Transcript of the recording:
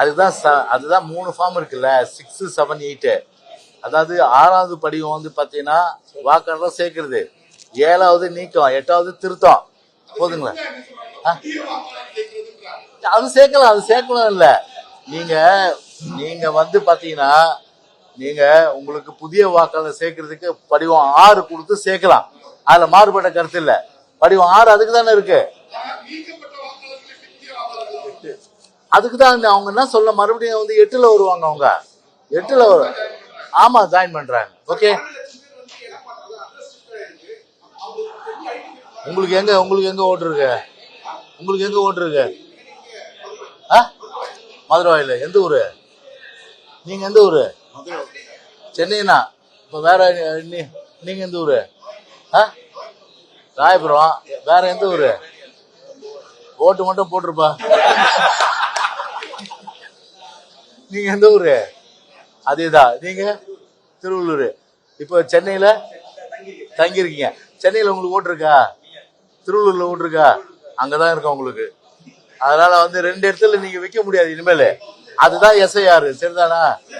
அதுதான் 3 ஃபார்ம் இருக்குல்ல, 6, 7, 8. அதாவது 6வது படிவம் வந்து பாத்தீங்கன்னா வாக்காளர் சேர்க்கிறது, 7வது நீக்கம், 8வது திருத்தம். போதுங்களா? அது சேர்க்கலாம் இல்ல. நீங்க வந்து பாத்தீங்கன்னா நீங்க உங்களுக்கு புதிய வாக்காளர் சேர்க்கறதுக்கு படிவம் 6 கொடுத்து சேர்க்கலாம். அதுல மாறுபட்ட கருத்து இல்ல. படிவம் 6 அதுக்கு தானே இருக்கு. அதுக்குதான் அவங்க என்ன சொல்ல, மறுபடியும் வந்து 8ல வருவாங்க. அவங்க 8ல வரும். ஆமா, ஜாயின் பண்றாங்க. ஓகே, உங்களுக்கு எங்க ஓட்டு இருக்கு? உங்களுக்கு எங்க ஓட்டு இருக்கு? மதுரவாயில. எந்த ஊரு நீங்க? எந்த ஊரு? சென்னைனா? இப்ப வேற நீங்க எந்த ஊரு? ராயபுரம். வேற எந்த ஊரு? ஓட்டு மட்டும் போட்டிருப்பா. நீங்க எந்த ஊரு? அதேதான். நீங்க திருவள்ளூர். இப்ப சென்னையில தங்கியிருக்கீங்க. சென்னையில உங்களுக்கு ஓட்டு இருக்கா? திருவள்ளூர்ல ஓட்டு இருக்கா? அங்கதான் இருக்கா உங்களுக்கு. அதனால வந்து 2 இடத்துல நீங்க வைக்க முடியாது இனிமேல். அதுதான் SIR. சரிதானா?